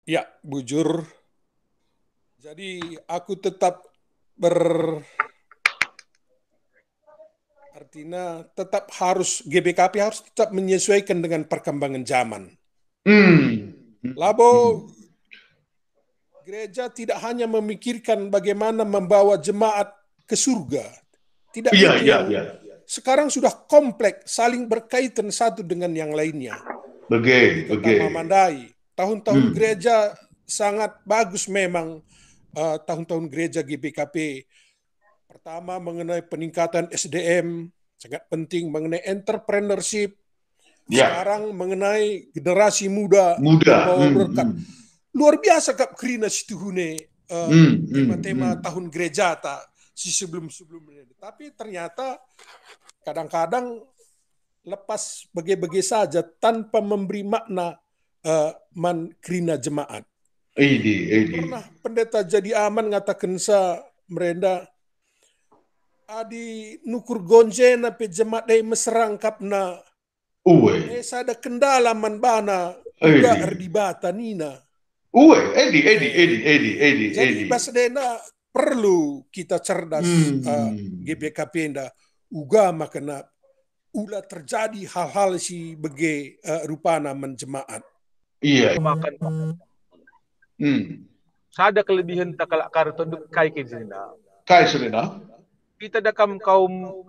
Ya, bujur. Jadi aku tetap ber artinya tetap harus GBKP harus tetap menyesuaikan dengan perkembangan zaman. Hmm. Labo Hmm. gereja tidak hanya memikirkan bagaimana membawa jemaat ke surga. Tidak Iya, itu iya, yang iya. sekarang sudah kompleks, saling berkaitan satu dengan yang lainnya. Jadi Oke, kata oke. Mamandai, tahun-tahun Hmm. gereja sangat bagus memang, tahun-tahun gereja GBKP. Pertama mengenai peningkatan SDM, sangat penting mengenai entrepreneurship. Ya, Sekarang mengenai generasi muda muda. membawa Hmm, berkat. hmm. Luar biasa Kak Krina Situhune, Hmm, hmm, tema-tema hmm. tahun gereja tak si sebelum-sebelumnya. Tapi ternyata kadang-kadang lepas bagi-bagi saja tanpa memberi makna, man Krina jemaat. Edi. Pernah pendeta jadi aman ngatakan sa merenda adi nukur gonjena pe jemaat dai meserangkap na Uwe, sada kendala man bana uga Edi. erdibata nina. Uwe, Eh, jadi Edi. Basdena perlu kita cerdas, Hmm. GBKP nda uga makna ula terjadi hal-hal si bege, rupana menjemaat. Iya. Makan Pak. Hmm. Sada kelebihan tak kalak karto duk kai ke sini. Kai Serena. Kita dakam kaum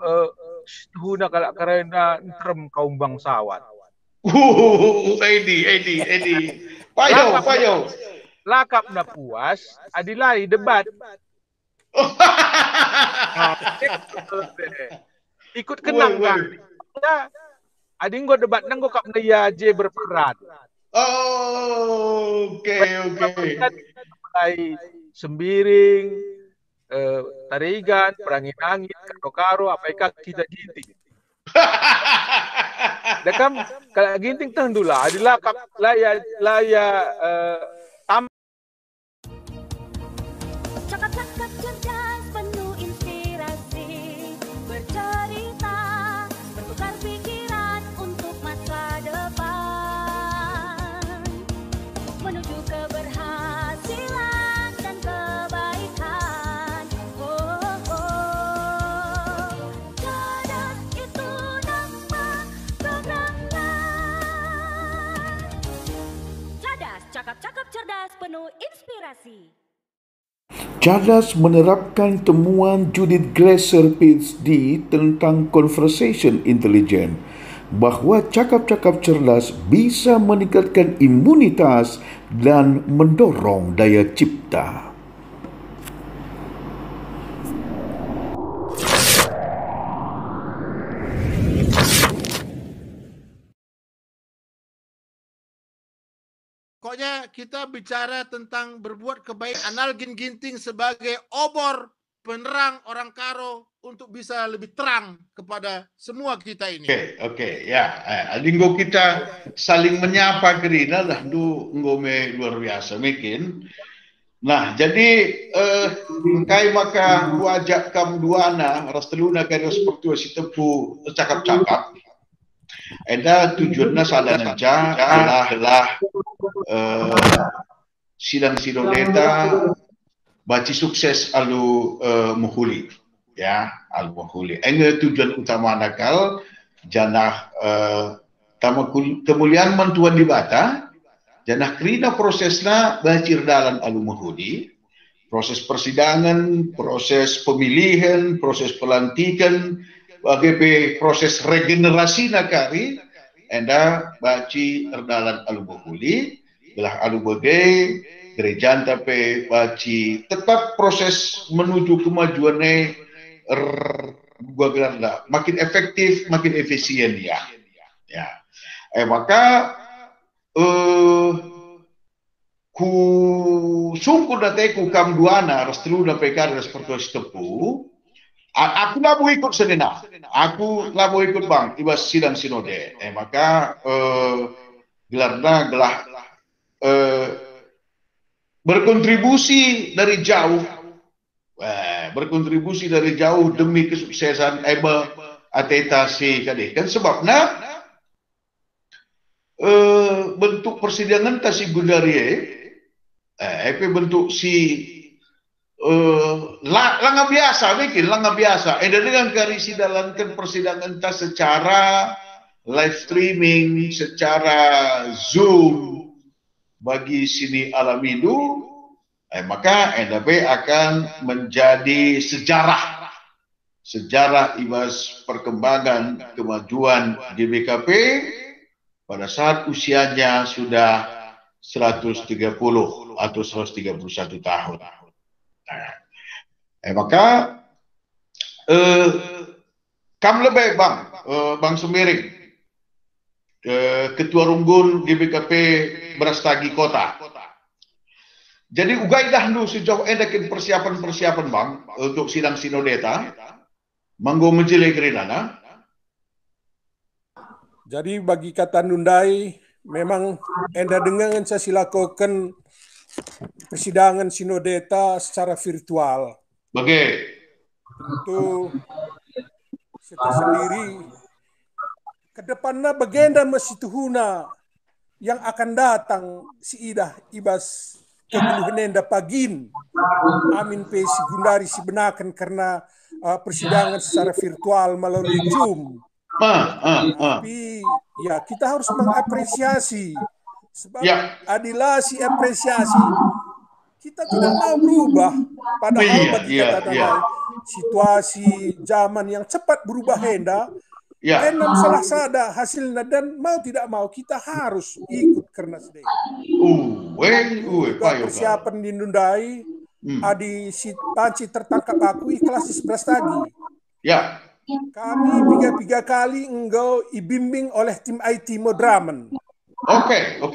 huna kalak karena terem kaum bangsawan. Edi. Payau, Lakap na, payau. lakap na puas, adilai debat. Nah, ikut Uwe, kenang uwe. kan. Ya, ading gua debat nang gua kap na ya je berperan. Oh, oke. Mulai sembiring, eh, tarigan, perangin angin, karo-karo, apa ikan kita ginting. Dekam kalau ginting tahan dulu lah, adilah laya eh, tam Cakap-cakap cerdas penuh inspirasi, bercerita, bertukar pikiran untuk masa depan, menuju keberhasilan dan kebaikan. Oh, oh. Cerdas itu nama programnya. Cerdas, cakap-cakap cerdas penuh inspirasi. Cerdas menerapkan temuan Judith Glaser PhD tentang conversation intelligence bahawa cakap-cakap cerdas bisa meningkatkan imunitas dan mendorong daya cipta. Pokoknya kita bicara tentang berbuat kebaikan. Analgin Ginting sebagai obor penerang orang Karo untuk bisa lebih terang kepada semua kita ini. Oke, ya. Linggo kita saling menyapa Gerina dah ngome luar biasa mungkin. Nah, jadi engkai maka kuajak kam duana rasteluna kari seperti si tepu cakap-cakap. Ada tujuannya salah nanca gelah sidang sidoleta baci sukses alu muhuli ya alu muhuli. Enge tujuan utama nakal janah kemuliaan mantuan di bata janah kerina prosesna bacir dalam alu muhuli, proses persidangan, proses pemilihan, proses pelantikan, bagi proses regenerasi nakari, enda baci erdalan alu muhuli belah alu bagai gereja tapi baci tetap proses menuju kemajuannya gua bilang lah makin efektif makin efisien ya maka ku sungkur date ku kam duana restru da pekar seperti tepu aku lah mau ikut senena aku lah mau ikut bang ibas sidang sinode maka gelarna eh, berkontribusi dari jauh demi kesuksesan atetasi kali kan sebabnya bentuk persidangan tasi gudarie Itu bentuk langkah biasa, bikin langkah biasa. Dengan karisi dalamkan persidangan kita secara live streaming, secara Zoom bagi sini Alamidu, maka NDP akan menjadi sejarah ibas perkembangan kemajuan GBKP pada saat usianya sudah 130 atau 131 tahun. Maka kam lebih Bang Sembiring, Ketua Runggun GBKP Brastagi Kota. Jadi ugai dahulu sejauh edakin persiapan Bang untuk sidang sinodeta. Manggo menjelek rinana. Jadi bagi kata Nundai, memang enda dengan saya silakan persidangan sinodeta secara virtual. Itu kita sendiri ke depannya bagenda masih tuhuna yang akan datang si Idah ibas keguluhan enda pagin. Amin pe si Gundari si benakan karena persidangan secara virtual melalui Zoom. Tapi ya kita harus mengapresiasi sebab adilah si apresiasi kita tidak mau berubah padahal bagi kata situasi zaman yang cepat berubah hendak enam salah sada hasilnya dan mau tidak mau kita harus ikut karena sedih. Persiapan di Nundai adi si panci tertangkap aku ikhlas 11 lagi. Ya. Kami 3 kali enggau dibimbing oleh tim IT Modramen. Oke.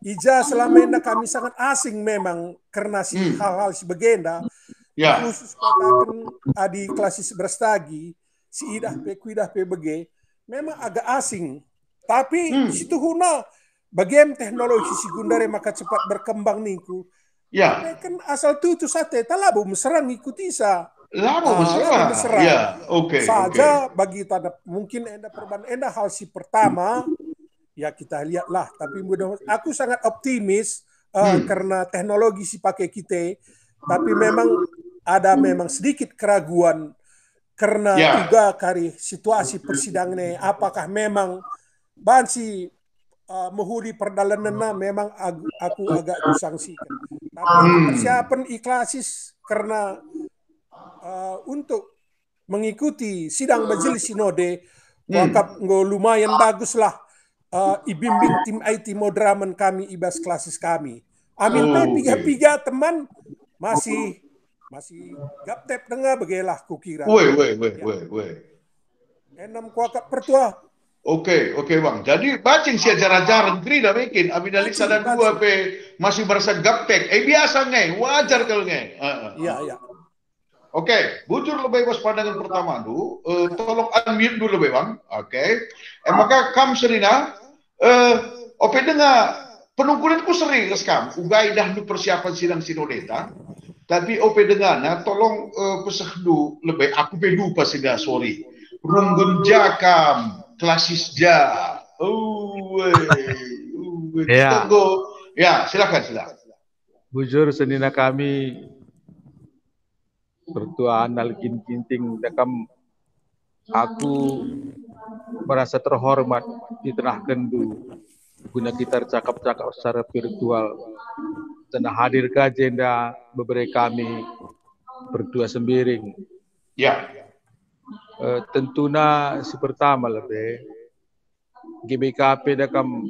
Ija selama ini kami sangat asing memang karena si hal-hal sebagenda. Khusus katakan adi kelas 11 lagi si Idah Kuidah PBG memang agak asing. Tapi situ huna bagian teknologi si Gundare maka cepat berkembang ningku. Tapi kan asal tutu sate talabu meserang ikuti sa. Lama mesra. Saja bagi tanda mungkin enda perubahan enda hal si pertama ya kita lihatlah tapi mudah aku sangat optimis karena teknologi si pakai kita tapi memang ada memang sedikit keraguan karena juga kari situasi persidangannya apakah memang bansi menghuri perdalanannya memang aku agak kusangsikan tapi persiapan ikhlasis karena untuk mengikuti sidang majelis sinode wakaf lumayan bagus lah ibimbing tim IT Modramen kami ibas klasis kami amin piga teman masih gaptep tengah begelah kukira enam kuakap pertua. Oke Bang. Jadi bacing si ajar-ajaran Grida bikin amin alik sada dua masih berasa gaptek biasa nge wajar kalau nge Iya. Oke, bujur lebih bos pandangan pertama dulu. Tolong unmute dulu lebih Bang. Oke. Maka kam serina ope dengar penungkulanku sering kam. Ugai dah nu persiapan sidang sinodeta. Tapi ope dengar tolong pesah dulu lebih aku pedu pas sudah sorry. Runggun jakam klasis ja. Ya, silakan. Bujur senina kami Pertua Anal Ginting dakam aku merasa terhormat di tengah kendu guna kita cakap-cakap secara virtual dan hadir ke agenda beberapa kami berdua sembiring. Tentunya si pertama lebih GBKP dakam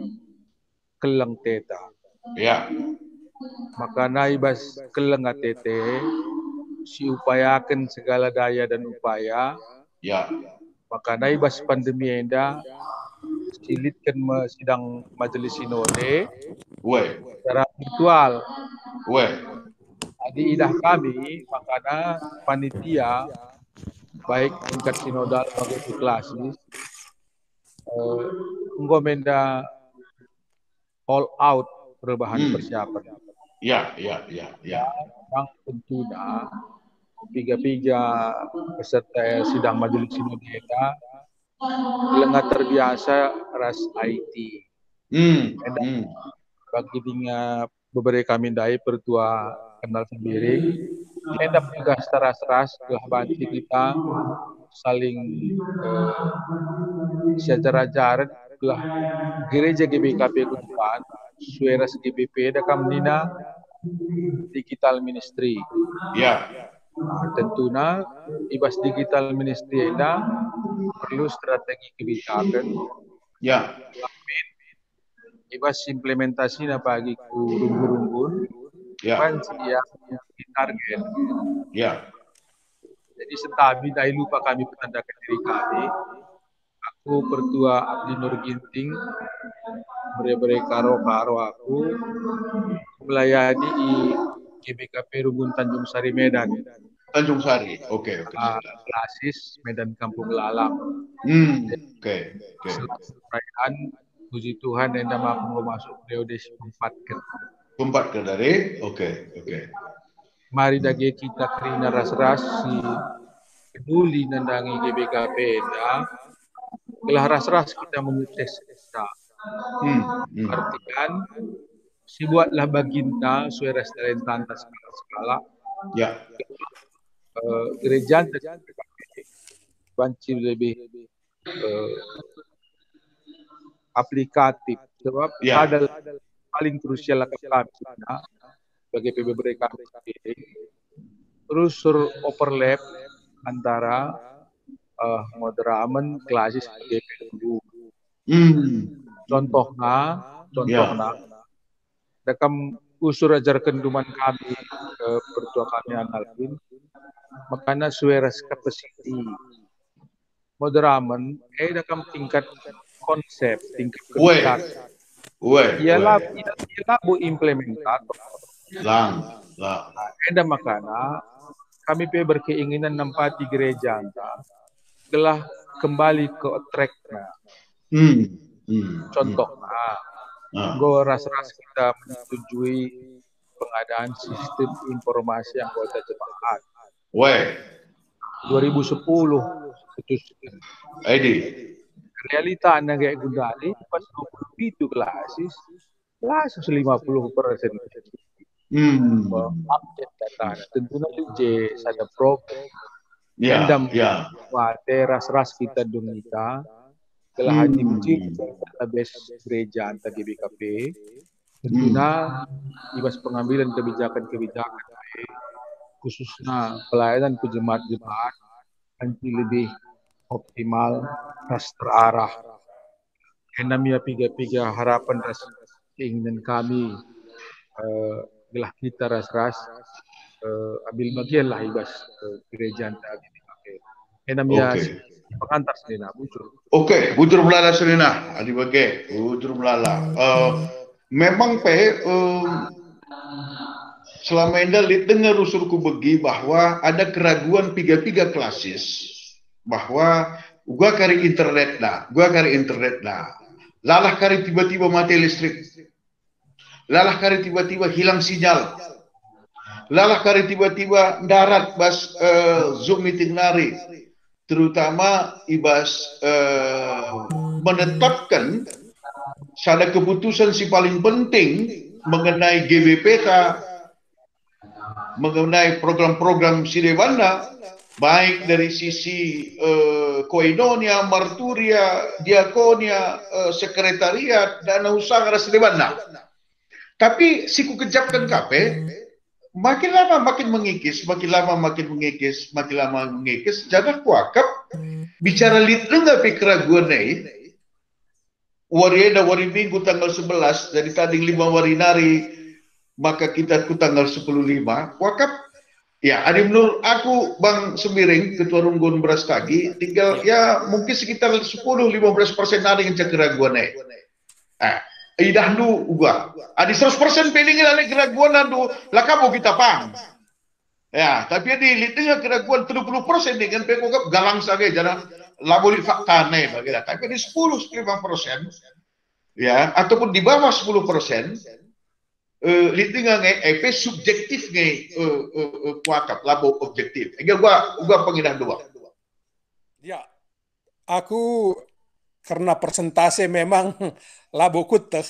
kelang teta. Maka naibas kelang tete si upayakan segala daya dan upaya. Maka naibas pandemi enda silitkan sidang majelis sinode secara virtual. Jadi idah kami makanya panitia baik tingkat sinodal maupun klasis menggomenda all out perubahan persiapan. Yang tentunya tiga peserta sidang majelis sinode lengah terbiasa ras IT. Bagi dengan beberapa kami dai pertua kenal sendiri. Kita pegas teras-teras belah banti kita saling secara jarak belah gereja GBKP Kutuban, Sueras GBP dakam nina digital ministry. Ya. Tentunya ibas digital ministry ina perlu strategi kebijakan. Ya. Ibas implementasi na bagi ku runggun-runggun. Ya. Yang target. Ya. Jadi setabi dahulu lupa kami bertandakan diri kami. Aku pertua Abdi Nur Ginting bere-bere karo aku melayani di GBKP Runggun Tanjung Sari Medan. Tanjung Sari, oke. Klasis Medan Kampung Lalang. Oke. Perayaan puji Tuhan yang nama aku masuk periode 4 ke dari, oke. Mari dagi kita kerina ras-ras si peduli nandangi GBKP dah. Kelah ras-ras kita memutus kita. Artikan si buatlah baginda suai restoran tas skala. Ya. Gereja banci lebih aplikatif sebab ada paling krusial kami sebagai PBB kami terus overlap antara moderamen klasis GP dulu. Contohnya dakam usur ajarkan duman kami pertua kami analin makanya sueras capacity moderamen dakam tingkat konsep tingkat kebijakan ialah bu implementator makanya kami berkeinginan nempati gereja telah kembali ke tracknya. Contohnya ras-ras kita menyetujui pengadaan sistem informasi anggota jemaat. 2010 realita anak kayak gundali pas 20 itu klasis 50%. Update data tentunya juga ada program. Ras-ras kita dunita telah diuji database gereja antar GBKP. Tentunya ibas pengambilan kebijakan khususnya pelayanan ke jemaat-jemaat nanti lebih optimal ras terarah. Enamia piga harapan ras keinginan kami gelah kita ras-ras ambil bagian lah ibas gereja antar GBKP. Enamia pengantar senina bujur. Bujur melala senina adi bage bujur melala. Memang selama ini dengar usulku begi bahwa ada keraguan tiga klasis bahwa gua kari internet dah, lalah kari tiba-tiba mati listrik, lalah kari tiba-tiba hilang sinyal, lalah kari tiba-tiba darat bas Zoom meeting nari, terutama ibas menetapkan sada keputusan si paling penting mengenai GBPK, mengenai program-program Sidebanda, baik dari sisi koinonia, marturia, diakonia, sekretariat, dana usaha Sidebanda. Tapi siku kejapkan KP, makin lama makin mengikis, jangan kuakap bicara litrenga keraguan ini. Wari minggu tanggal 11 dari tadi 5 wari nari maka kita ku tanggal 10.5 wakaf ya adi menurut aku Bang Semiring Ketua Runggun Beras Kaki tinggal ya mungkin sekitar 10-15% nari yang keraguan idah du gua adi 100% peling lale keraguan du lakabo kita pang ya tapi di litnya keraguan 30% dengan pekokap galang saja jangan laboli fakta nih bagilah tapi di 10-15% ya ataupun di bawah 10% litingan EP subjektif kuakap labo objektif gua pengidah dua ya aku karena persentase memang labo kuteh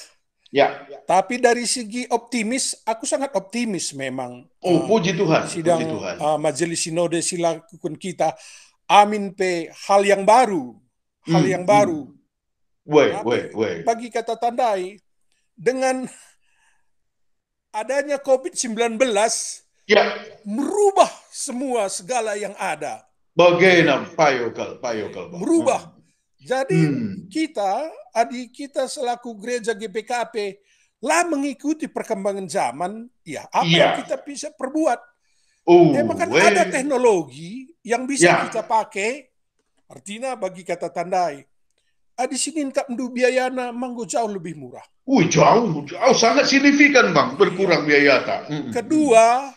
Ya. Tapi dari segi optimis, aku sangat optimis memang. Oh, puji Tuhan, Sidang puji Tuhan. Majelis Sinode silakan kita. Amin pe hal yang baru. Hal yang baru. Tapi bagi kata tandai, dengan adanya COVID-19, ya, merubah semua segala yang ada. Bagaimana Pak Merubah. Jadi kita selaku gereja GPKP lah mengikuti perkembangan zaman. Ya, apa yang kita bisa perbuat? Memang kan ada teknologi yang bisa kita pakai. Artinya bagi kata tandai, di sini kap ndu biayana manggo jauh lebih murah. Jauh sangat signifikan bang, berkurang biaya tak. Kedua,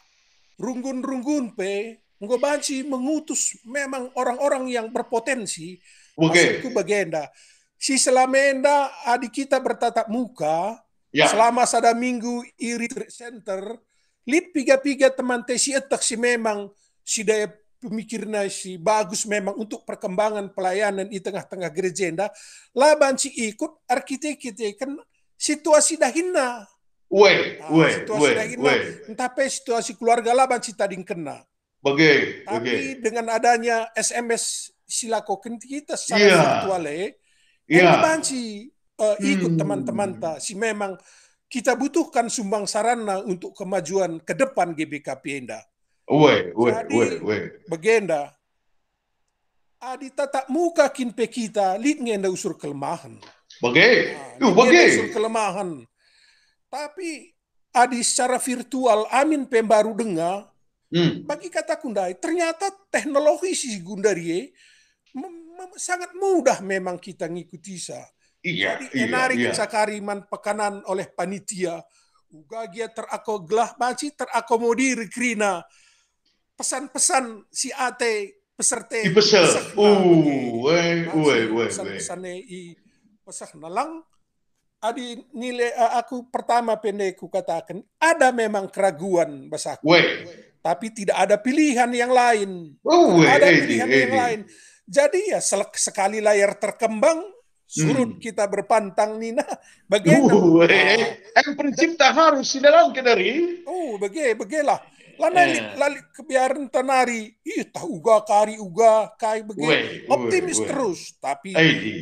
runggun-runggun pe nggo banci mengutus memang orang-orang yang berpotensi. Maksudku bagenda. Si selamenda adik kita bertatap muka selama sada minggu i retreat center, lid piga-piga teman tesi etak si memang si daya pemikirnya si bagus memang untuk perkembangan pelayanan di tengah-tengah gereja lah banci ikut arkitek kan situasi dahina. Situasi dahina. Tapi situasi keluarga lah banci tading kena. Tapi dengan adanya SMS silakan kita secara virtual banci ikut teman-teman si memang kita butuhkan sumbang sarana untuk kemajuan ke depan GBKP Enda. Jadi begenda adi tatap muka kinpe kita lid ngenda usur kelemahan. Usur kelemahan. Tapi adi secara virtual amin pembaru dengar. Bagi kata kundai, ternyata teknologi si Gundarie sangat mudah memang kita ngikuti sa. Jadi enarik sakariman pekanan oleh panitia. Ugagia terakogelah baci terakomodir krina. Pesan-pesan si ate peserta. Pesan-pesannya pesah nalang. Adi nilai aku pertama pendekku katakan ada memang keraguan basaku. Tapi tidak ada pilihan yang lain. Jadi ya sekali layar terkembang, surut kita berpantang Nina. Bagaimana? Yang prinsip tak harus di dalam kedari. Begitulah. Lali kebiaran tanari, tahu uga kari uga kai begitu. Optimis terus, tapi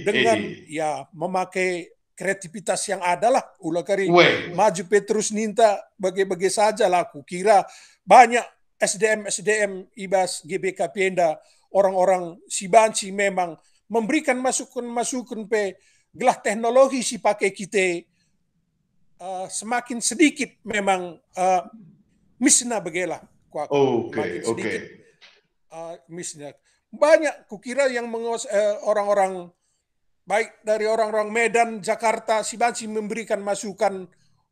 dengan ya memakai kreativitas yang ada lah. Ulah kari maju Petrus ninta bagai-bagai saja lah. Aku kira banyak SDM ibas GBKP Enda orang-orang si banci memang memberikan masukan pe gelah teknologi si pakai kita semakin sedikit memang misna begelah misna banyak kukira yang orang-orang baik dari orang-orang Medan, Jakarta si banci memberikan masukan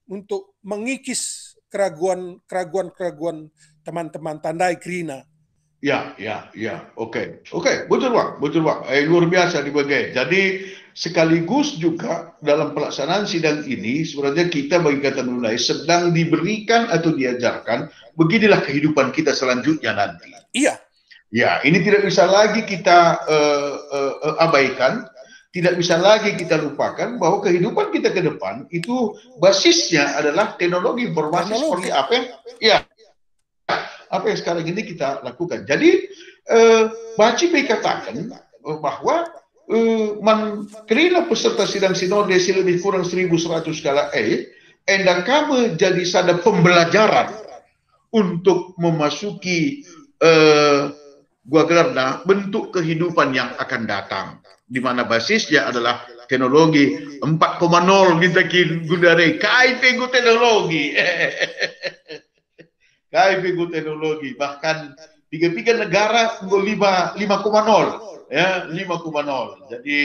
untuk mengikis keraguan teman-teman tandai krina. Oke, betul bang. Luar biasa dibagai. Jadi sekaligus juga dalam pelaksanaan sidang ini sebenarnya kita bagi kata Nunai sedang diberikan atau diajarkan beginilah kehidupan kita selanjutnya nanti. Ya, ini tidak bisa lagi kita abaikan. Tidak bisa lagi kita lupakan bahwa kehidupan kita ke depan itu basisnya adalah teknologi informasi seperti apa yang sekarang ini kita lakukan. Jadi Baci katakan bahwa kerana peserta sidang sinode lebih kurang 1.100 kala endang kami jadi sada pembelajaran untuk memasuki gua gelarna bentuk kehidupan yang akan datang, di mana basisnya adalah teknologi 4.0 kita gundare kai penggu teknologi. Kai penggu teknologi bahkan 3 negara 5.0 ya 5.0. Jadi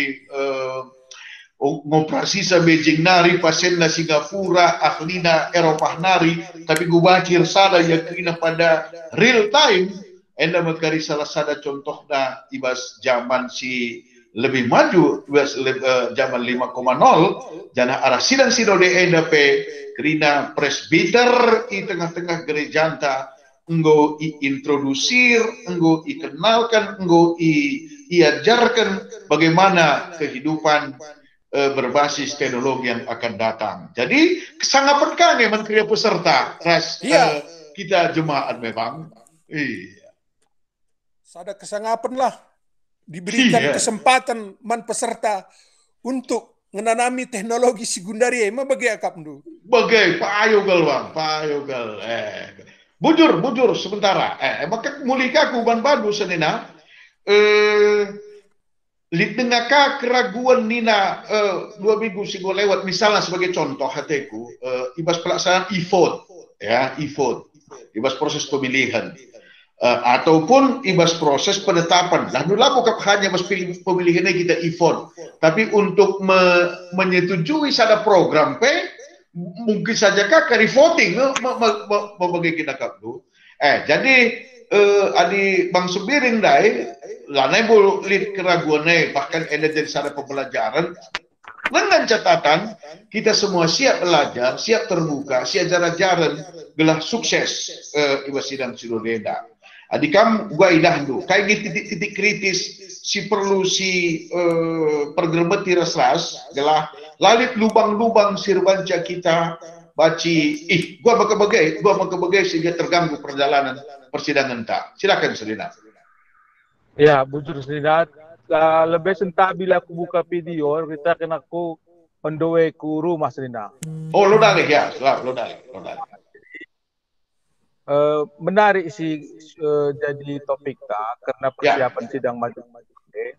ngoperasi sa Beijing nari pasien na Singapura ahlina Eropah nari tapi gubakir sada ya kena pada real time enda makari salah sada contoh na ibas zaman si lebih maju ibas zaman 5.0 jana arah sidang sinode enda pe kerina presbiter di tengah-tengah gereja anta enggo introdusir enggo ikenalkan enggo iajarkan bagaimana kehidupan berbasis teknologi yang akan datang. Jadi kesangapan kami menteri peserta kita jemaat memang. Iya. Sada kesangapan lah diberikan kesempatan man peserta untuk menanami teknologi sekundari emang bagi akap dulu. Bagai payogal bang, payogal. Bujur sementara. Maka mulika ku ban badu senina. Litengaka keraguan nina 2 minggu singgo lewat misalnya sebagai contoh hatiku ibas pelaksanaan e-vote ibas proses pemilihan ataupun ibas proses penetapan. Nah, dulu bukan hanya mas pemilihannya kita e-vote, tapi untuk menyetujui sada program mungkin saja kari voting membagi kita kapdu. Jadi adi Bang Subiring dai lanai bulit keraguannya bahkan ada jadi sada pembelajaran dengan catatan kita semua siap belajar, siap terbuka, siap jaran-jaran gelah sukses ibas sidang Sidodeda. Adikam gua idah dulu kayak titik-titik kritis si perlu si pergerbeti ras-ras gelah lalit lubang-lubang sirbanca kita baci gua maka sehingga terganggu perjalanan persidangan tak. Silakan Selina. Ya, bujur Selina. Lebih sentak bila aku buka video kita kena aku on the way ku rumah Selina. Oh, lo dalih ya, lo dalih. Menarik sih jadi topik tak karena persiapan sidang majelis.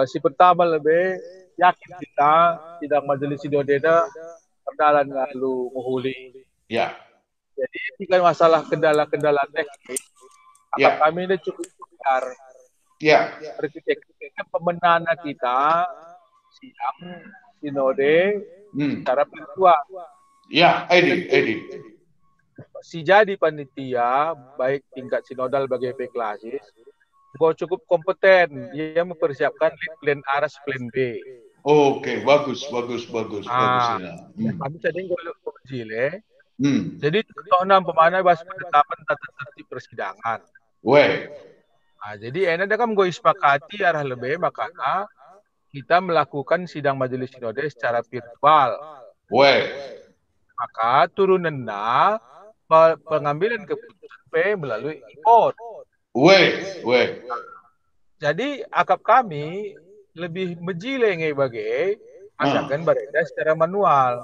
Si pertama lebih yakin kita sidang majelis Sidodeda perdalan lalu menghuli. Ya. Jadi jika masalah kendala-kendala teknis, kami ini cukup besar. Ya. Arsitekturnya pemenana kita sidang sinode secara virtual. Ya, Edi. Si jadi panitia baik tingkat sinodal bagi klasis, gue cukup kompeten. Dia mempersiapkan plan A, plan B. Oke, bagus. Kami tadi gue jadi contohnya pemana bahas penetapan tata tertib persidangan. Jadi enak kan gue sepakati arah lebih makanya kita melakukan sidang majelis sinode secara virtual. Maka turunannya pengambilan keputusan melalui e-vote. Jadi akap kami lebih menjileng bagai asalkan beredar secara manual.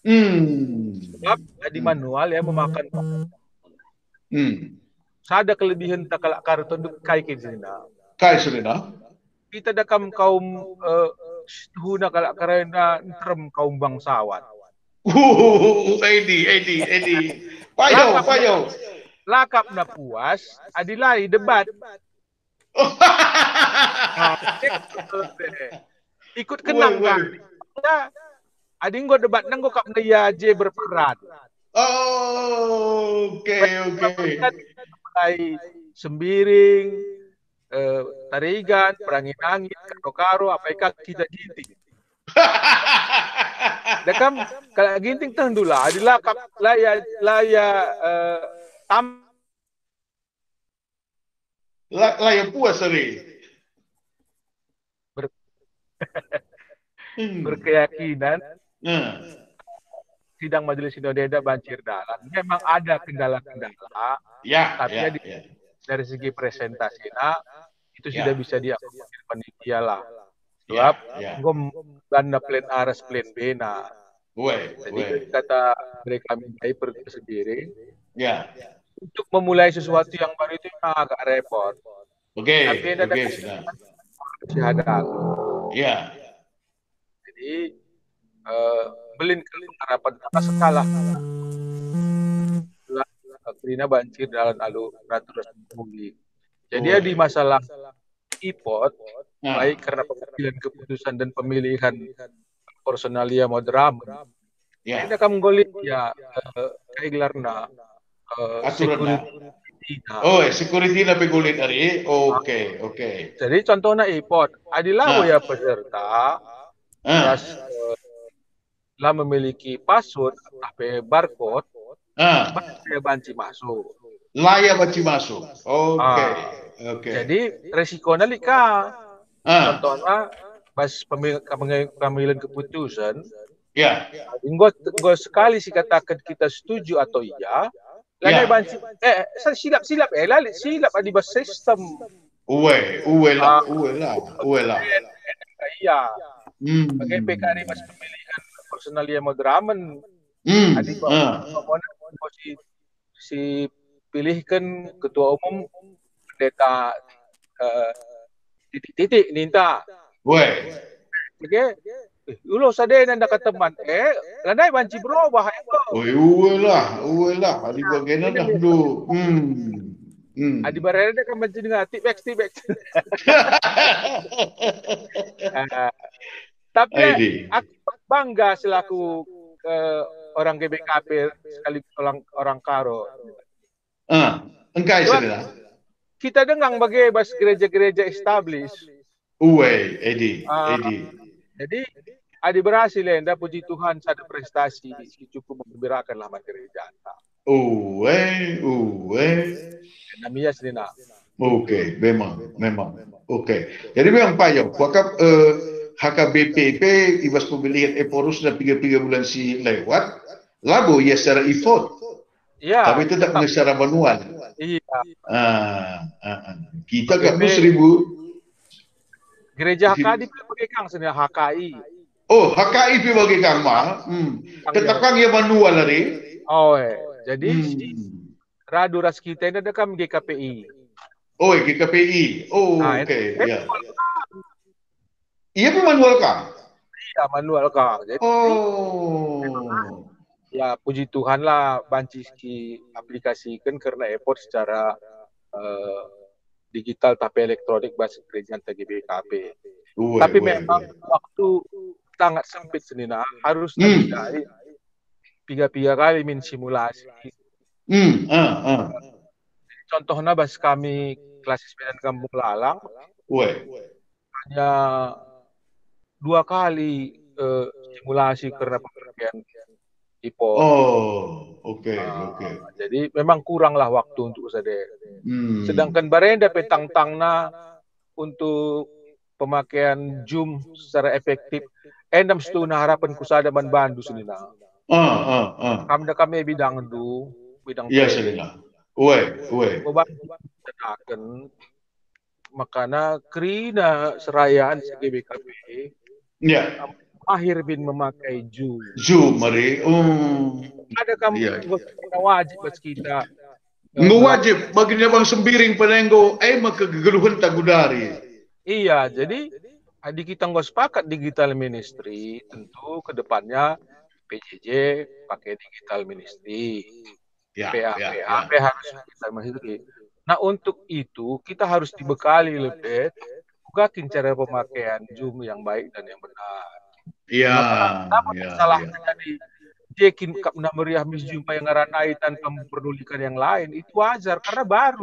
Sebab di manual ya memakan. Ada kelebihan tak kalak kartu kai Selina. Kita dakam kaum huna kalak karena terem kaum bangsawan. Edi. Payo. Lakap na puas, adilai debat. Ikut kenang kan. Ading gua debat nang gua kap naya je berperan. Oke. Mulai Sembiring, Tarigan, Perangin-angin, Karo-karo, apa kita ginting. Dekam kalau ginting tang dulu adalah laya laya puas hari. Berkeyakinan sidang majelis Sidodeda banjir dalam. Memang ada kendala-kendala. Tapi dari segi presentasi itu sudah bisa diakomodir panitia lah. Sebab gue ganda plan A, plan B Jadi kata mereka mintai pergi sendiri. Untuk memulai sesuatu yang baru itu agak repot. Tapi ada hadal. Jadi belin harapan kata skala. Krina banjir dalam lalu peraturan muli. Jadi di masalah e-vote baik karena pengambilan keputusan dan pemilihan personalia moderam. Ini akan menggolip kayak gelarna security na pegulit ari. Oke. Jadi contohnya e-vote adalah ya peserta lah memiliki password atau barcode saya banci masuk. Layak banci masuk. Oke. Jadi resikonya lika. Contohnya pas pengambilan keputusan, Ya. Engkau sekali sih katakan kita setuju atau iya, lanai banci silap lalit silap ada bas sistem. Uwe lah. Iya. Bagai PKD mas pemilihan personalia moderamen. Adi si pilihkan ketua umum pendeta titik ninta. Oke. Ulo sadai nanda keteman lanai banci berubah uwe lah adi bagian dah dulu adi barada kan banci dengan tibek tapi aku bangga selaku orang GBKP sekaligus orang Karo engkai sudah kita dengang bagai bas gereja-gereja established Edi jadi adi berhasil enda puji Tuhan sada prestasi cukup menggembirakan lah gereja anda. Namanya sendiri. Okey, memang. Okey. Jadi memang payah. Wakaf HKBPP ibas pemilihan Eporus dan 3 bulan si lewat. Lalu ya secara e-vote. Ya. Tapi tetap secara manual. Iya. Kita kat 1000 gereja HKI pakai kang sebenarnya HKI. HKI pi bagi kang mah. Tetap kang ya manual hari. Jadi radu ras kita ini ada kang GKPI. GKPI. Okey, ya. Iya pi manual kang. Iya manual kang. Jadi ya puji Tuhan lah banci aplikasikan karena effort secara digital tapi elektronik bahasa gereja GBKP. Tapi memang waktu sangat sempit senina harus dari 3 kali simulasi. Contohnya bas kami kelas 9 Kampung Lalang. Hanya 2 kali simulasi karena pengerjaan IPO. Okey. Jadi memang kuranglah waktu untuk sadar. Sedangkan barenda petang-tangna untuk pemakaian Zoom secara efektif endam setuna harapan kusada man bandu senina. Kami bidang iya senina. Tenakan makana kerina serayaan GBKP. Ya. Akhir bin memakai Zoom mari. Ada kamu wajib buat kita. Wajib bagi bang sembiring penenggo maka gegeluhan tagudari. Iya, jadi adik kita nggak sepakat digital ministry, tentu kedepannya PJJ pakai digital ministry. PAP harus digital ministry. Nah untuk itu kita harus dibekali lebih bukakin cara pemakaian Zoom yang baik dan yang benar. Iya. Salah tadi jekin kap meriah jumpa yang ngaranai tanpa memperdulikan yang lain itu wajar karena baru.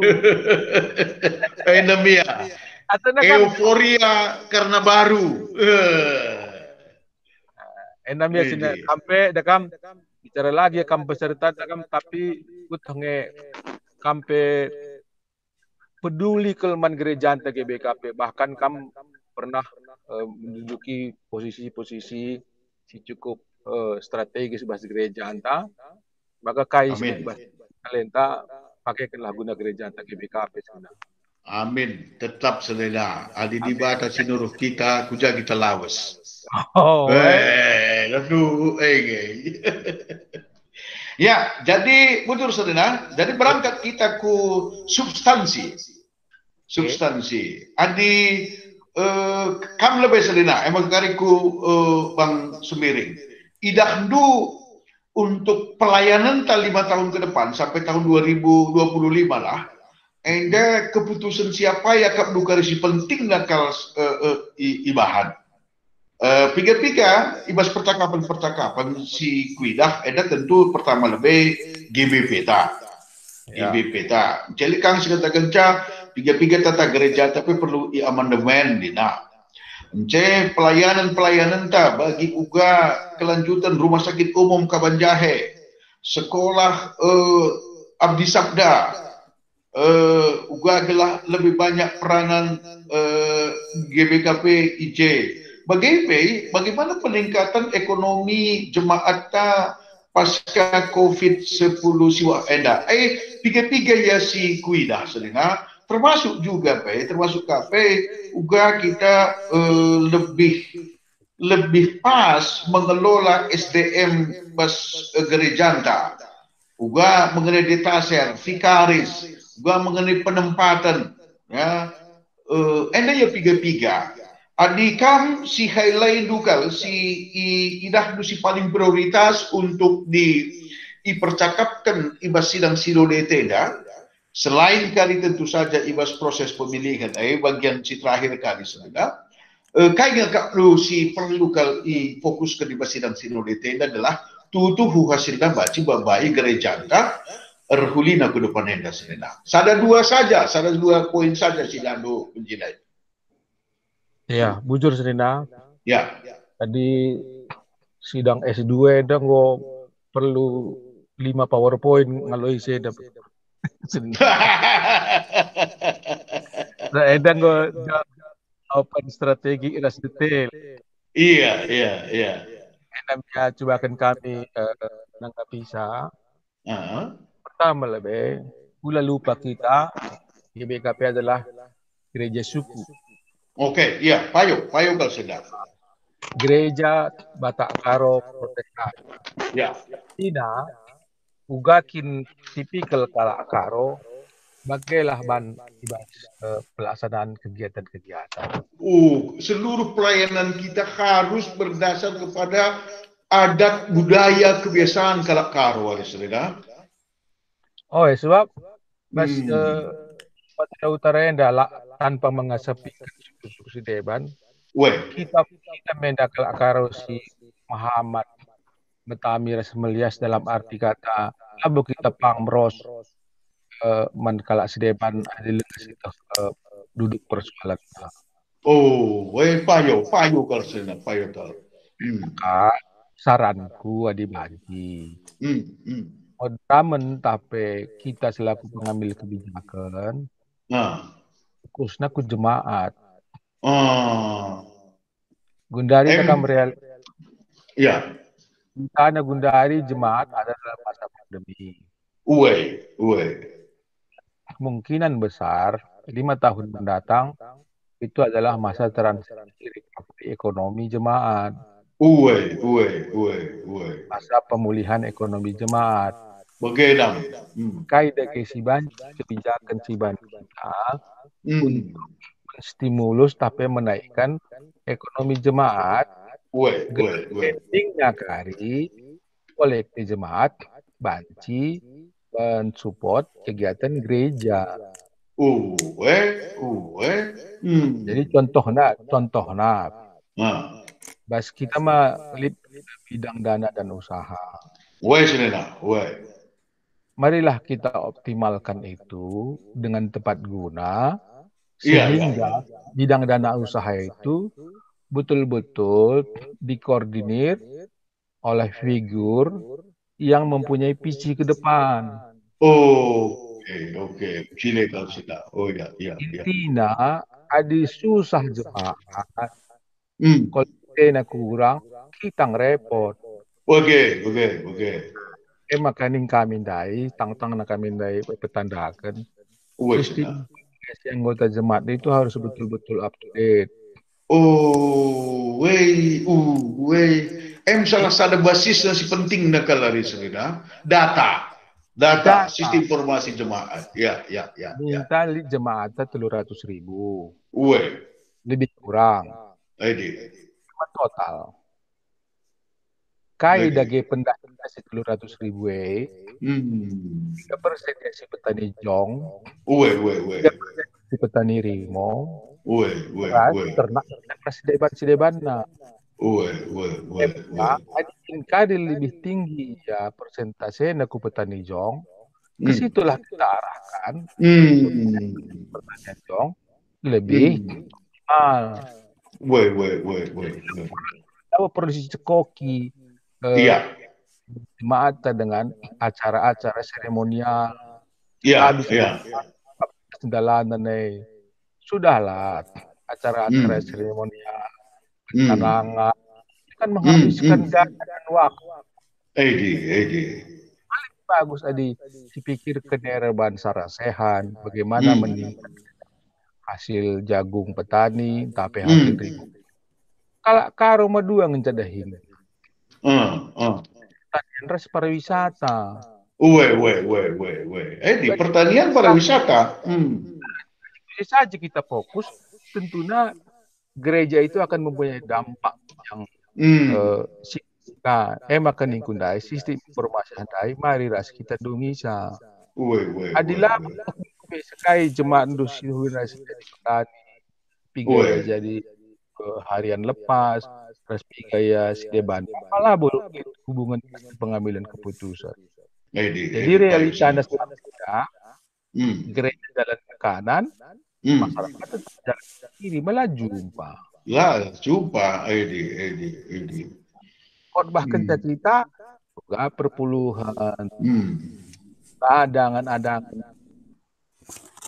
Endemia. Euforia karena baru. Endemia sini sampai dekam bicara lagi kam peserta dekam tapi utange kampe peduli kelman gereja anta GBKP bahkan kam pernah menduduki posisi-posisi si cukup strategis bahasa gereja anta maka kai talenta pakaikan laguna gereja anta GBKP sana. Amin. Tetap selera. Adi di batas sinuruh kita kuja kita lawas. Ya, jadi mundur selera. Jadi berangkat kita ku substansi. Adi kam lebih selera. Emang kariku Bang Sumiring. Idahdu untuk pelayanan 5 tahun ke depan sampai tahun 2025 lah. Enda keputusan siapa yang akan dukarisi penting nakal ibahan. Piga-piga ibas percakapan si Kuidah. Enda tentu pertama lebih GBP ta. Jadi kang segala kenca piga-piga tata gereja tapi perlu amandemen dina. Pelayanan ta bagi uga kelanjutan rumah sakit umum Kabanjahe, sekolah Abdi Sabda. Uga adalah lebih banyak peranan GBKP IJ bagaimana peningkatan ekonomi jemaat pasca COVID-10 siwa enda. Tiga-tiga ya si kuida sedena, termasuk juga termasuk kafe, juga kita lebih pas mengelola SDM bas gerejanta, juga mengenai detaser, vikaris, juga mengenai penempatan, ya, enda ya tiga-tiga. Adikam si highlight dukal si idah si paling prioritas untuk dipercakapkan ibas sidang sidodete dah. Selain kali tentu saja ibas proses pemilihan, bagian si terakhir kali sudah. Kayaknya perlu kali fokus ke ibas sidang sidodete adalah tutuh hasilnya baca babai gereja dah. Erhulina ke depan enda sedena. Sada dua poin saja si Dando penjilai. Ya, bujur Serina. Ya. Tadi sidang S2 dah gua perlu 5 PowerPoint ngaloi saya dapat. Nah, edan gua jawaban strategi iras detail. Iya. Edan ya cobakan kami nangkap bisa. Pertama lebih, pula lupa kita GBKP adalah gereja suku. Oke, iya, payo kalau sedang. Gereja Batak Karo Protekan. Ya. Tidak, ugakin tipikal Kalak Karo, bagailah pelaksanaan kegiatan-kegiatan. Seluruh pelayanan kita harus berdasar kepada adat, budaya, kebiasaan Kalak Karo, saudara. Sebab pada utara yang tanpa mengasapikan suku-suku Sideban, kita mendakal Karo si Muhammad Metami Melias dalam arti kata abu kita pangmros kalak Sideban adil kita duduk persoalan. Payo kalau sedang payo tal. Saranku adibanti. Odamen tapi kita selaku pengambil kebijakan. Khususnya ku jemaat. Gundari akan real. Ya. Karena gundari jemaat ada dalam masa pandemi. Kemungkinan besar 5 tahun mendatang itu adalah masa transisi ekonomi jemaat. Masa pemulihan ekonomi jemaat. Bagaimana? Kaidah kebijakan Siban kita untuk menstimulus tapi menaikkan ekonomi jemaat. Pentingnya kari kolektif jemaat banci mensupport kegiatan gereja. Jadi contohnya bas kita mah bidang dana dan usaha. Marilah kita optimalkan itu dengan tepat guna sehingga bidang dana usaha itu betul-betul dikoordinir oleh figur yang mempunyai visi ke depan. Oke. Cile kalau sudah. Intinya adi susah jemaat. Kalau kita kurang, kita ngerepot. Oke. Makanin kami dai, tang-tang na kami dai petandakan. Sistem anggota jemaat itu harus betul-betul up to date. Salah satu basis yang si penting nak lari sudah data sistem informasi jemaat. Ya. Minta jemaatnya 300.000. Lebih kurang. Total. Kai dage pendataan si 300.000 3% si petani jong. Si petani rimo. Ternak Sideban na. Ada lebih tinggi ya persentase naku petani jong. Kesitulah kita arahkan. Pertanian jong lebih optimal. Apa perlu dicekoki jemaat dengan acara-acara seremonial. Sudahlah acara-acara seremonial. penerangan, kan menghabiskan dana dan waktu. Bagus tadi dipikir ke daerah Bansar Rasehan, bagaimana meningkat hasil jagung petani, tapi hasil ribu. Kalau karo madua ngencadahin. Pertanian res pariwisata. Di pertanian pariwisata. Jadi saja kita fokus, tentunya gereja itu akan mempunyai dampak yang makan kundai sistem informasi handai mari ras kita Indonesia. Adilah sekali jemaat dosi ras jadi petani, pigaya jadi harian lepas, ras pigaya sedeban. Malah boleh hubungan pengambilan keputusan. Jadi realita anda kita gereja jalan ke kanan, masyarakat tetap jalan ke kiri, malah jumpa. Khotbah kita juga perpuluhan, adangan.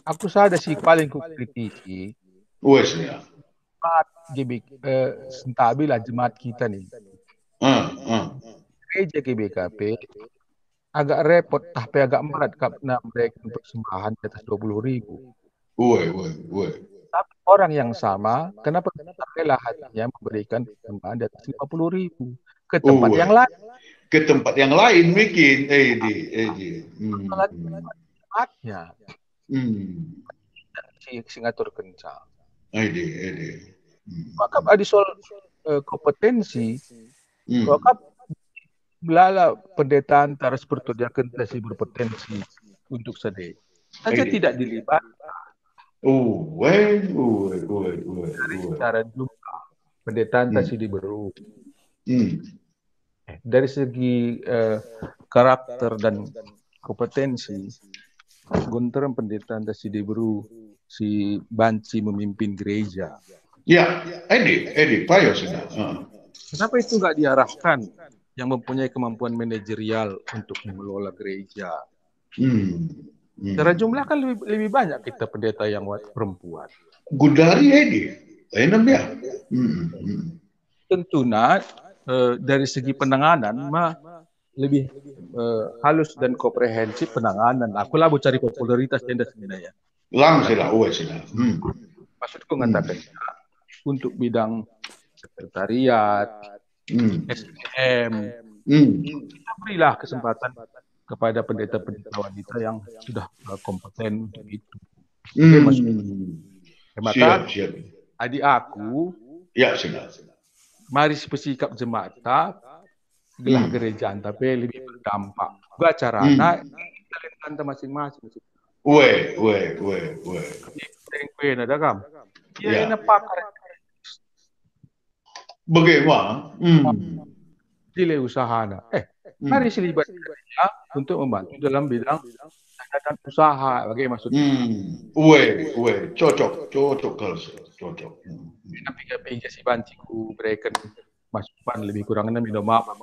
Aku sadar sih paling ku kritisi. Jemaat sentabi lah jemaat kita nih. Gereja GBKP agak repot, tapi agak berat karena mereka persembahan di atas 20.000. Tapi orang yang sama, kenapa rela hatinya memberikan persembahan di atas 50.000 ke tempat yang lain? Ke tempat yang lain mungkin, tempatnya. Si ngatur kencang. Maka ada soal kompetensi, maka belala pendetaan taras bertujuan tasi berpotensi untuk sedih. Saja tidak dilibatkan. Cara juga pendetaan tasi diberu. Dari segi karakter dan kompetensi, gonteran pendetaan tasi diberu si Banci memimpin gereja. Ya, Edi, payo sudah. Kenapa itu nggak diarahkan yang mempunyai kemampuan manajerial untuk mengelola gereja? Secara jumlah kan lebih banyak kita pendeta yang perempuan. Gudari Edi, enak ya. Tentunya dari segi penanganan lebih halus dan komprehensif penanganan. Aku lah cari popularitas tenda sebenarnya. Maksudku mengatakan untuk bidang sekretariat, SDM, kita berilah kesempatan kepada pendeta-pendeta wanita yang sudah kompeten untuk itu. Maka adik aku, mari bersikap jemaat, gelah gerejaan, tapi lebih berdampak. Gua cara anak, talenta masing-masing. Ada kam? Ya, ini pakar. Bagaimana? Dile usahana. Mari selibat gereja untuk membantu dalam bidang dan usaha. Bagaimana maksudnya? Cocok kalau cocok. Tapi si Banciku berikan masukan lebih kurangnya minta maaf.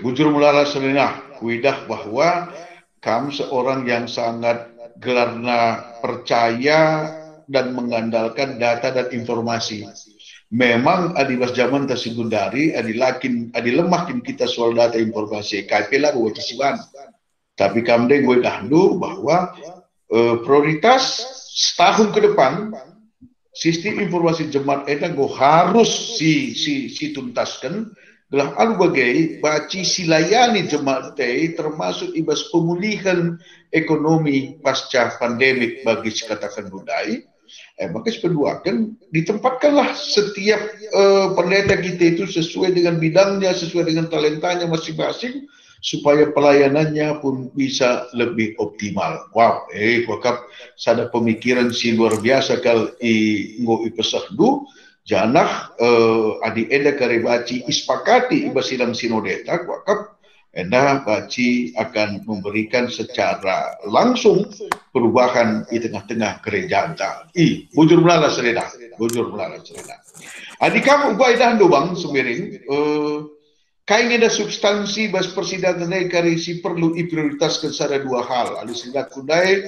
Bujur mulala selena. Kuidah bahwa kamu seorang yang sangat gelarna percaya dan mengandalkan data dan informasi. Memang adibas zaman tersigundari, adilemakin kita soal data informasi. KP lah gue kisiwan. Tapi kami gue dahulu bahwa prioritas setahun ke depan sistem informasi jemaat itu gue harus si tuntaskan. Gelah alu bagai baci silayani jemaat termasuk ibas pemulihan ekonomi pasca pandemik bagi sekatakan budaya. Maka kedua kan ditempatkanlah setiap pendeta kita itu sesuai dengan bidangnya, sesuai dengan talentanya masing-masing supaya pelayanannya pun bisa lebih optimal. Wakap sada pemikiran si luar biasa kal ngo ipesahdu janah adi eda karebaci ispakati ibasilang sinodeta wakap enda baci akan memberikan secara langsung perubahan di tengah-tengah gereja anta. Bujur melala serena. Adi kamu ubah dah bang semiring. Kain ada substansi bas persidangan karisi perlu diprioritaskan secara dua hal. Ada sidak kudai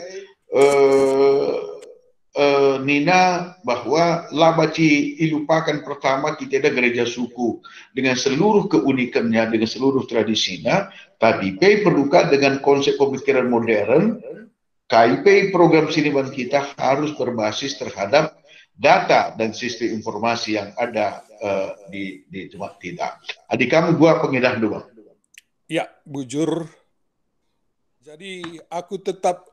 Nina, bahwa Labaci ilupakan pertama kita ada gereja suku dengan seluruh keunikannya, dengan seluruh tradisinya, tapi perlukan dengan konsep pemikiran modern. KIP program Siniban kita harus berbasis terhadap data dan sistem informasi yang ada di tempat kita. Adik kamu buat pengedah dulu. Ya, bujur. Jadi aku tetap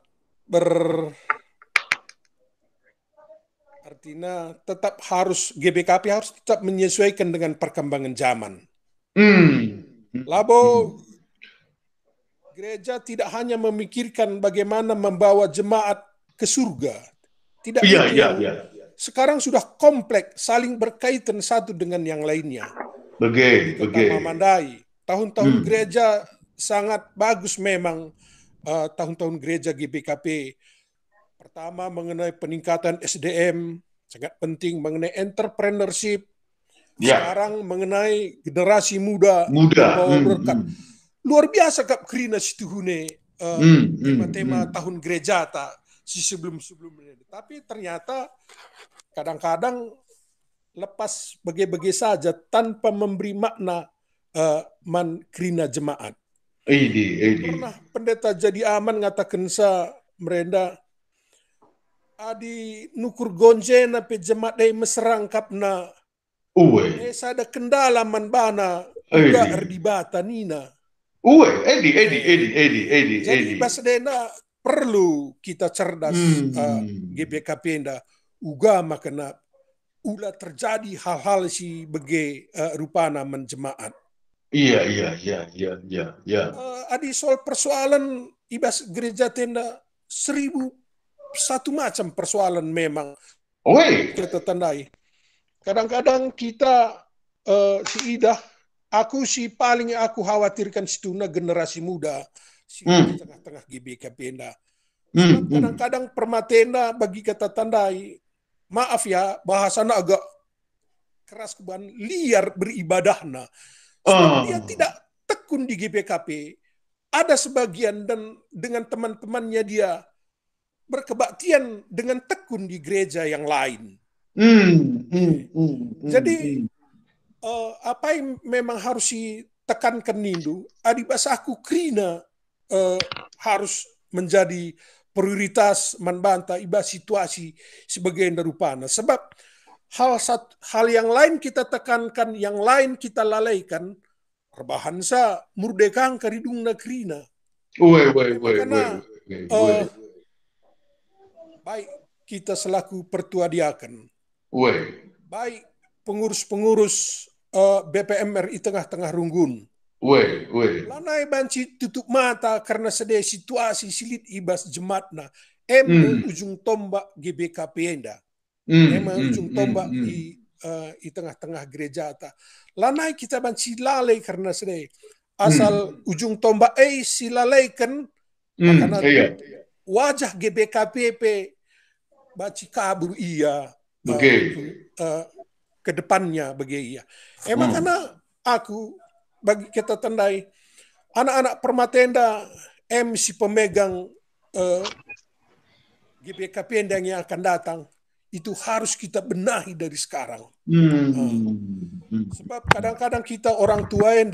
artinya tetap harus GBKP harus tetap menyesuaikan dengan perkembangan zaman. Labo gereja tidak hanya memikirkan bagaimana membawa jemaat ke surga. Tidak itu yang sekarang sudah kompleks, saling berkaitan satu dengan yang lainnya. Memandai. Tahun-tahun gereja sangat bagus memang. Tahun-tahun gereja GBKP. Pertama mengenai peningkatan SDM, sangat penting mengenai entrepreneurship. Sekarang mengenai generasi muda membawa berkat. Luar biasa Kak Krina situhune tema-tema tahun gereja si sebelum-sebelumnya. Tapi ternyata kadang-kadang lepas bagi-bagi saja tanpa memberi makna Krina jemaat. Pernah pendeta jadi aman ngatakan sa merenda adi nukur gonjena pe jemaat dai meserangkap na sada kendala man bana uga erdibata nina. Jadi basdena perlu kita cerdas GBKP nda uga makana ula terjadi hal-hal si bege rupana menjemaat. Iya. Adi soal persoalan ibas gereja tenda 1001 macam persoalan memang. Kita tandai. Kadang-kadang kita si Idah, aku paling aku khawatirkan situna generasi muda si di tengah-tengah GBKP tenda. Kadang-kadang permatenda bagi kata tandai, maaf ya bahasana agak keras keban liar beribadahna. Sebab dia tidak tekun di GBKP. Ada sebagian dan dengan teman-temannya dia berkebaktian dengan tekun di gereja yang lain. Jadi apa yang memang harus ditekankan nindu, adibasahku Krina harus menjadi prioritas membantah iba situasi sebagai darupana. Sebab hal yang lain kita tekankan, yang lain kita lalaikan, perbahansa murdekang karidungna Krina. Karena baik kita selaku pertua diaken, baik pengurus-pengurus BPM RI tengah-tengah Runggun, lanai banci tutup mata karena sedih situasi silit ibas jemaatna ujung tombak GBKP enda. Memang ujung tombak di tengah-tengah gereja ta. Lanai kita banci lalai karena sedih. Asal ujung tombak silalaikan makana wajah GBKP banci kabur ke depannya bagi iya. Makana aku bagi kita tandai anak-anak permatenda si pemegang GBKP yang akan datang itu harus kita benahi dari sekarang. Sebab kadang-kadang kita orang tua yang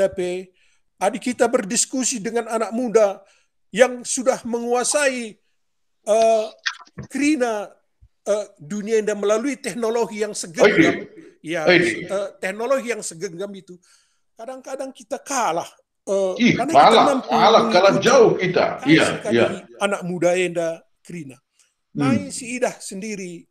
adik kita berdiskusi dengan anak muda yang sudah menguasai Krina dunia yang melalui teknologi yang segenggam, teknologi yang segenggam itu. Kadang-kadang kita kalah. Kalah jauh kita. Anak muda enda Krina. Si Idah sendiri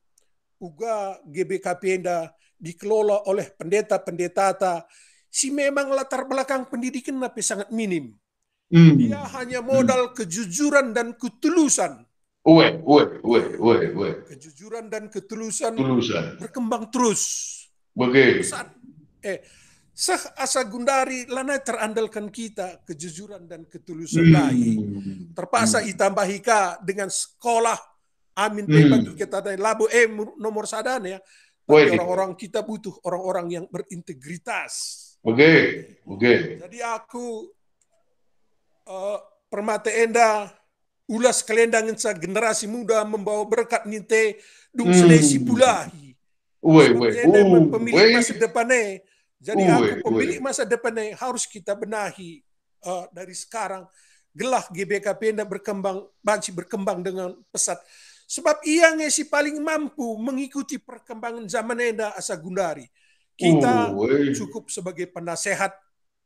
uga GBKP enda dikelola oleh pendeta-pendeta si memang latar belakang pendidikan tapi sangat minim. Dia hanya modal kejujuran dan ketulusan. Kejujuran dan ketulusan berkembang terus. Asa gundari lanai terandalkan kita kejujuran dan ketulusan lagi. Terpaksa itambahika dengan sekolah. Amin bagi kita dari labo nomor sadan ya. Tapi orang-orang kita butuh orang-orang yang berintegritas. Jadi aku permata enda ulas kelendangan sa generasi muda membawa berkat nite dung selesi pulahi. Sebabnya pemilik masa depannya. Jadi aku pemilik masa depannya harus kita benahi dari sekarang. Gelah GBKP anda berkembang, banci berkembang dengan pesat. Sebab ia ngesi paling mampu mengikuti perkembangan zaman enda asa Gundari. Kita cukup sebagai penasehat,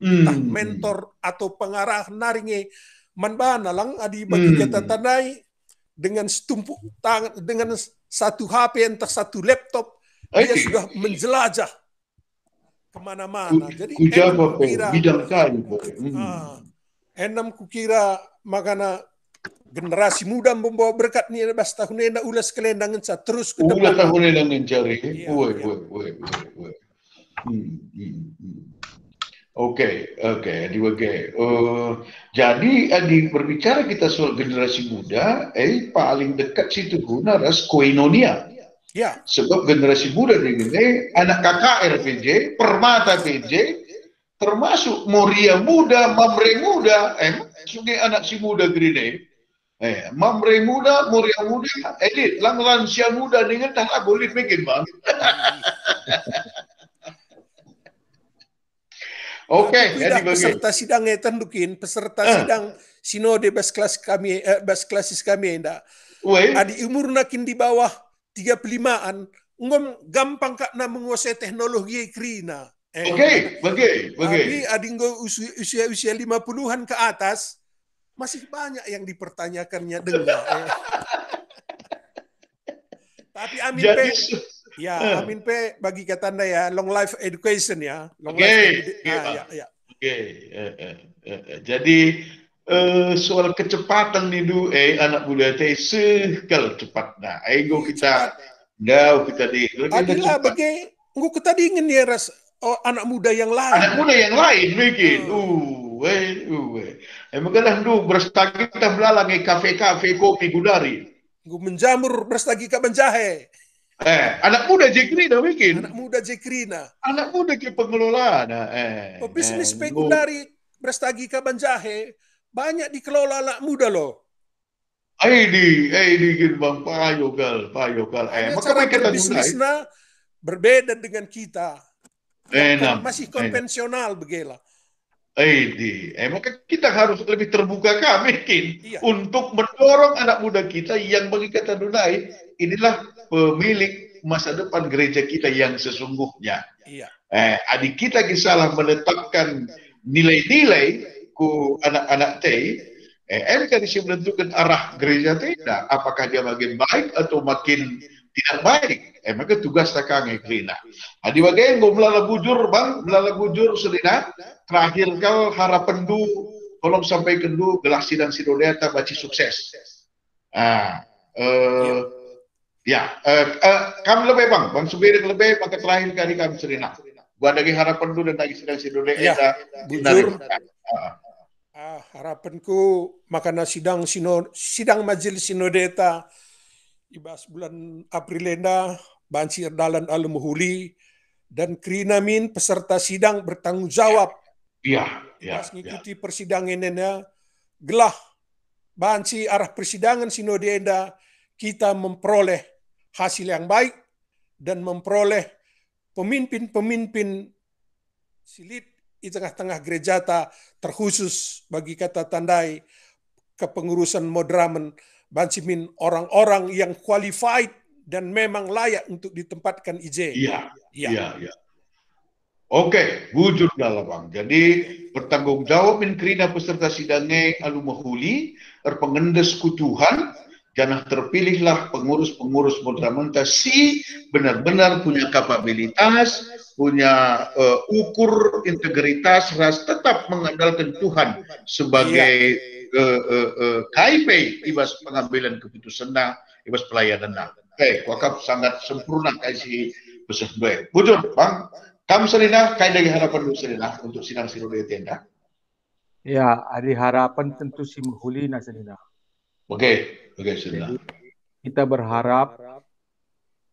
entah mentor atau pengarah naringe manbana lang adi bagi kata tandai dengan setumpuk tangan, dengan satu HP entah satu laptop dia sudah menjelajah kemana-mana. Jadi enam kukira makana generasi muda membawa berkat ni bas tahun enda ulas kelendangan sa terus ke depan. Ulas tahun enda mencari. Oke. Jadi berbicara kita soal generasi muda, paling dekat situ guna ras koinonia. Ya. Sebab generasi muda ini anak KKR PJ, Permata PJ, termasuk Moria muda, Mamre muda, sungai anak si muda gini. Mamre muda, Moria muda, edit, lansia muda dengan tak boleh bikin bang. Oke, jadi peserta sidangnya tendukin, peserta sidang sinode bas klasis kami enggak. Adi umur nakin di bawah 35-an, ngom gampang kak na menguasai teknologi krina. Tapi adi usia 50-an ke atas masih banyak yang dipertanyakannya dengar. Tapi amin pe. Ya, amin pe bagi kata anda ya, long life education ya. Jadi soal kecepatan nih anak muda teh sekal cepat. Nah, ego kita di. Adilah bagi, kita ingin ya ras anak muda yang lain. Anak muda yang lain bikin. Makanya berstagi kita belalang kafe kopi Gundari. Menjamur berstagi kaban jahe. Anak muda Jekrina bikin. Anak muda Jekrina. Anak muda ke pengelola. Bisnis Gundari berstagi kaban jahe banyak dikelola anak muda loh. Aidi bang payokal. Cara berbisnisnya berbeda dengan kita. Masih konvensional begela. Maka kita harus lebih terbuka untuk mendorong anak muda kita yang bagi kata Dunai inilah pemilik masa depan gereja kita yang sesungguhnya. Adik kita salah menetapkan nilai-nilai ku anak-anak mereka bisa menentukan arah gereja tidak. Apakah dia makin baik atau makin tidak baik. Maka tugas takang Krina. Adi bagai melala bujur selina. Terakhir kal harapan tolong sampaikan gelas sidang sinodeta baci sukses. Kami lebih bang Subiri lebih maka terakhir kali kami selina. Buat lagi harapan dan lagi sidang sinodeta. Bujur. Harapanku makana sidang majelis sinodeta ibas bulan April enda banci dalan alumuhuli dan krinamin peserta sidang bertanggung jawab. Mengikuti persidangan enda gelah banci arah persidangan sinode enda kita memperoleh hasil yang baik dan memperoleh pemimpin-pemimpin silit di tengah-tengah gereja terkhusus bagi kata tandai kepengurusan Modramen bansimin orang-orang yang qualified dan memang layak untuk ditempatkan IJ. Iya. Oke, wujud dalam bang. Jadi bertanggung jawab krina peserta sidangnya alumahuli pengendes kutuhan jangan terpilihlah pengurus-pengurus Modramenta si benar-benar punya kapabilitas, punya ukur integritas, ras tetap mengandalkan Tuhan sebagai KIP ibas pengambilan keputusan ibas pelayanan. Wakaf sangat sempurna kasih pesan baik. Bujur bang. Kamu selina, kayak dari harapan lu selina untuk sidang sinode tenda. Ya, ada harapan tentu si Muhuli na selina. Oke, selina. Kita berharap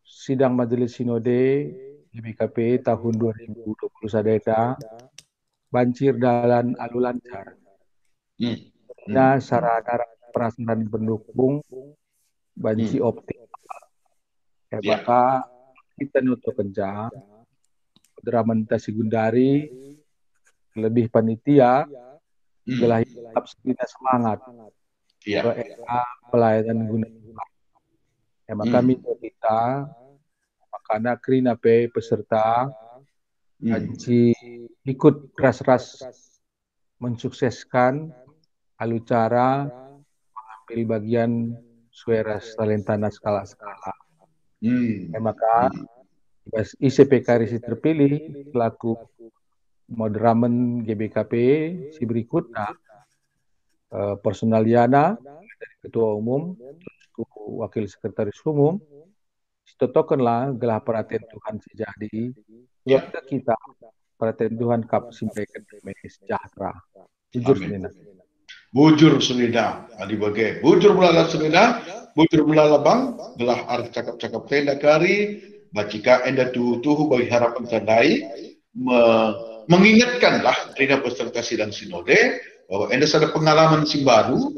sidang majelis sinode GBKP tahun 2020 sadeta bancir dalan alu lancar. Sarana prasarana pendukung banci optik. Ya. Maka kita nuto kerja dramantasi gundari lebih panitia gelah tetap semangat Ya. pelayanan guna. Maka kita makanya krina pe peserta banci ikut ras-ras mensukseskan alucara mengambil bagian sueras talentana skala-skala. Maka ICPK Risi terpilih selaku moderamen GBKP si berikutnya personaliana dari Ketua Umum, Wakil Sekretaris Umum, totokanlah gelah perhatian Tuhan sejadi. Sebab kita perhatian Tuhan kap sampaikan damai sejahtera. Jujur senina. Bujur senina, adi bagai. Bujur melala senina, bujur melala bang, gelah arti cakap-cakap tenda kari, bacika enda tuhu bagi harapan tandai, mengingatkanlah trina peserta sidang sinode bahwa enda ada pengalaman si baru,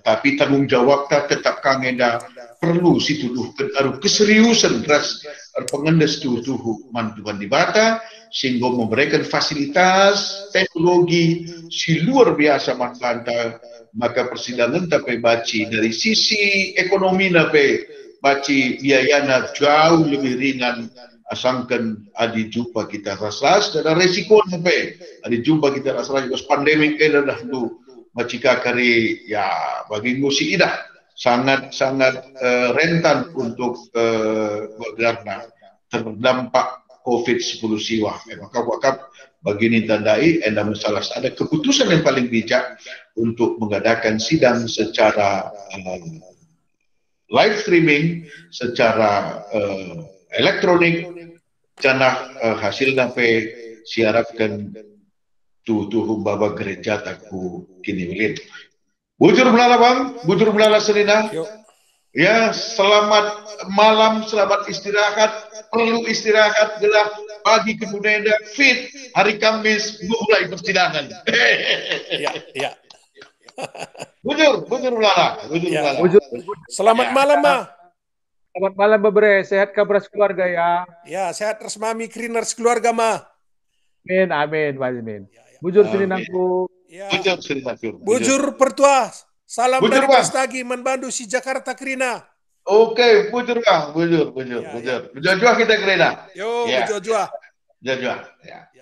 tapi tanggung jawab tetap kang enda perlu situduhkan aru keseriusan ras pengendes tuhu mantuan di bata sehingga memberikan fasilitas teknologi si luar biasa manfanta. Maka persidangan tapi baci dari sisi ekonomi nape baci biayana jauh lebih ringan asangkan adi jumpa kita ras-ras dan resiko nape adi jumpa kita ras-ras juga pandemik dah tu macika kari ya bagi ngusi idah sangat rentan untuk berdarna terdampak COVID-10 siwa. Maka wakaf begini tandai enda masalah ada keputusan yang paling bijak untuk mengadakan sidang secara live streaming, secara elektronik, janah hasil nape siarapkan tuh baba gereja takku kini wilin. Bujur melala bang, bujur melala senina. Ya, selamat malam, selamat istirahat, perlu istirahat gelah pagi kemudian fit hari Kamis mulai persidangan. Ya. Bujur melala, Bujur. Selamat malam, Ma. Selamat malam Bebre, sehat kabar keluarga ya. Ya, sehat resmami Kriners keluarga, Ma. Amin. Bujur seninangku. Ya. Bujur seninaku. Bujur pertua. Salam Bujur, dari Bang. Prestagi Manbandu si Jakarta Krina. Oke, bujur bang, bujur. Bujur kita Krina. Yo, Ya. bujur. Jajua. Ya.